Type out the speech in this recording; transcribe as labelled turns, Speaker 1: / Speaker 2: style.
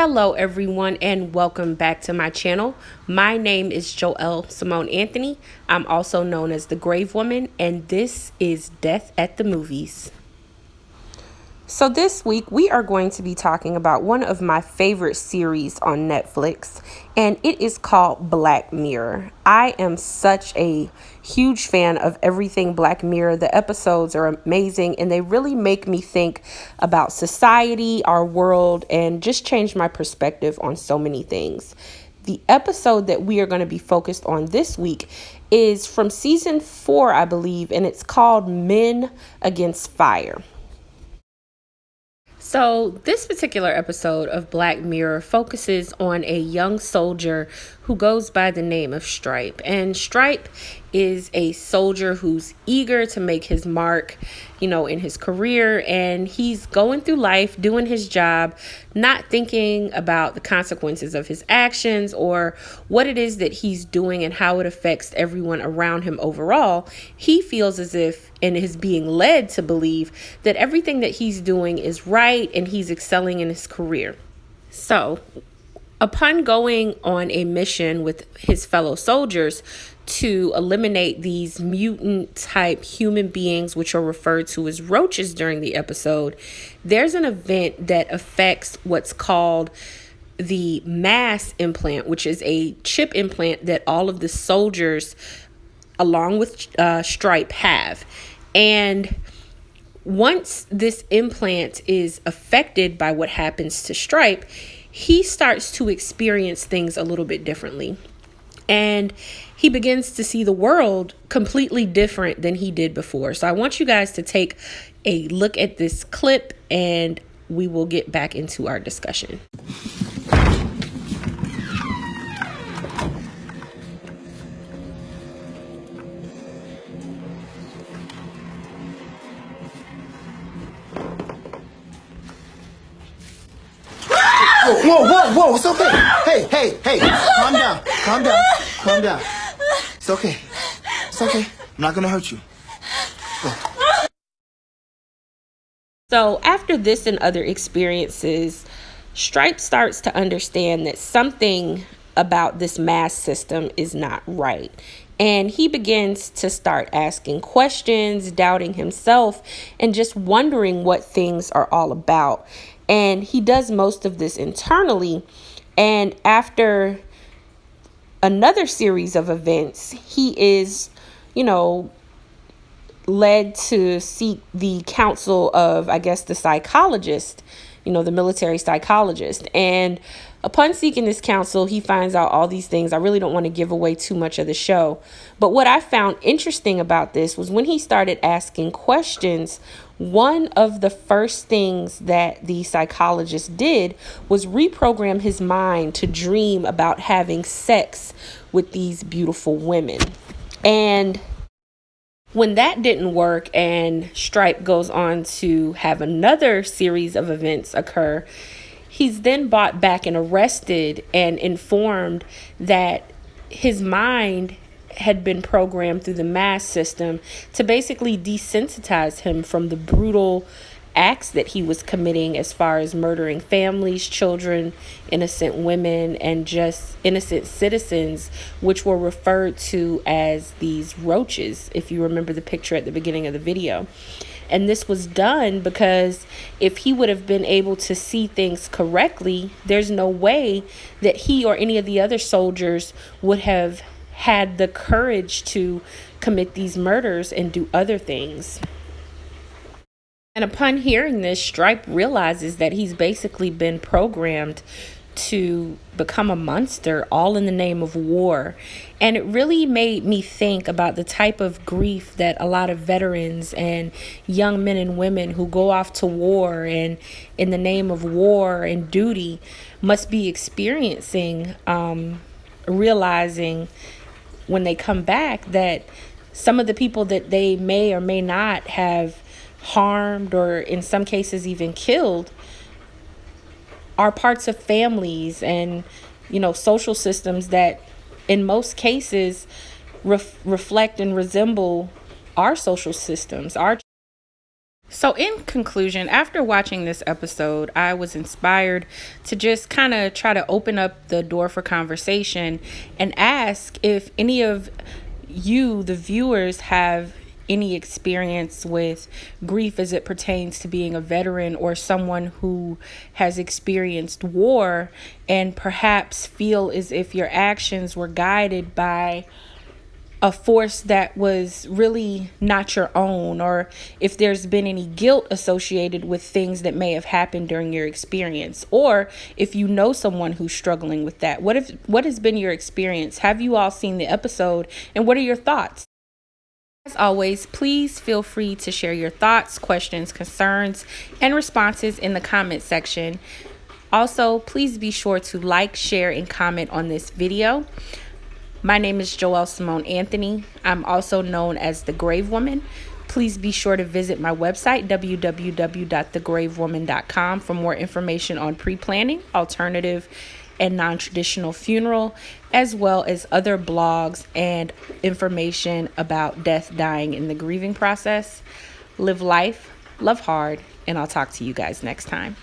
Speaker 1: Hello everyone and welcome back to my channel. My name is Joelle Simone Anthony. I'm also known as the Grave Woman, and this is Death at the Movies. So this week we are going to be talking about one of my favorite series on Netflix, and it is called Black Mirror. I am such a huge fan of everything Black Mirror. The episodes are amazing and they really make me think about society, our world, and just change my perspective on so many things. The episode that we are going to be focused on this week is from season 4, I believe, and it's called Men Against Fire. So, this particular episode of Black Mirror focuses on a young soldier who goes by the name of Stripe. And Stripe is a soldier who's eager to make his mark, in his career. And he's going through life, doing his job, not thinking about the consequences of his actions or what it is that he's doing and how it affects everyone around him overall. He feels as if, and is being led to believe, that everything that he's doing is right and he's excelling in his career. So, upon going on a mission with his fellow soldiers to eliminate these mutant type human beings, which are referred to as roaches during the episode, there's an event that affects what's called the mass implant, which is a chip implant that all of the soldiers, along with Stripe, have. And once this implant is affected by what happens to Stripe, he starts to experience things a little bit differently. And he begins to see the world completely different than he did before. So I want you guys to take a look at this clip and we will get back into our discussion.
Speaker 2: Whoa, it's okay. Hey, calm down. It's okay. I'm not gonna hurt you. Go.
Speaker 1: So after this and other experiences, Stripe starts to understand that something about this mass system is not right. And he begins to start asking questions, doubting himself, and just wondering what things are all about. And he does most of this internally. And after another series of events, he is, led to seek the counsel of, the psychologist, the military psychologist. And upon seeking this counsel, he finds out all these things. I really don't want to give away too much of the show. But what I found interesting about this was when he started asking questions, one of the first things that the psychologist did was reprogram his mind to dream about having sex with these beautiful women. And when that didn't work and Stripe goes on to have another series of events occur, he's then brought back and arrested and informed that his mind had been programmed through the mass system to basically desensitize him from the brutal acts that he was committing as far as murdering families, children, innocent women, and just innocent citizens, which were referred to as these roaches, if you remember the picture at the beginning of the video. And this was done because if he would have been able to see things correctly, there's no way that he or any of the other soldiers would have had the courage to commit these murders and do other things. And upon hearing this, Stripe realizes that he's basically been programmed to become a monster, all in the name of war. And it really made me think about the type of grief that a lot of veterans and young men and women who go off to war and in the name of war and duty must be experiencing, realizing when they come back that some of the people that they may or may not have harmed or in some cases even killed are parts of families and social systems that in most cases reflect and resemble our social systems, our So, in conclusion, after watching this episode, I was inspired to just kind of try to open up the door for conversation and ask if any of you, the viewers, have any experience with grief as it pertains to being a veteran or someone who has experienced war, and perhaps feel as if your actions were guided by a force that was really not your own, or if there's been any guilt associated with things that may have happened during your experience, or if you know someone who's struggling with that. What has been your experience? Have you all seen the episode, and what are your thoughts? As always, please feel free to share your thoughts, questions, concerns, and responses in the comment section. Also, please be sure to like, share, and comment on this video. My name is Joelle Simone Anthony. I'm also known as The Grave Woman. Please be sure to visit my website, www.thegravewoman.com, for more information on pre-planning, alternative, and non-traditional funeral, as well as other blogs and information about death, dying, and the grieving process. Live life, love hard, and I'll talk to you guys next time.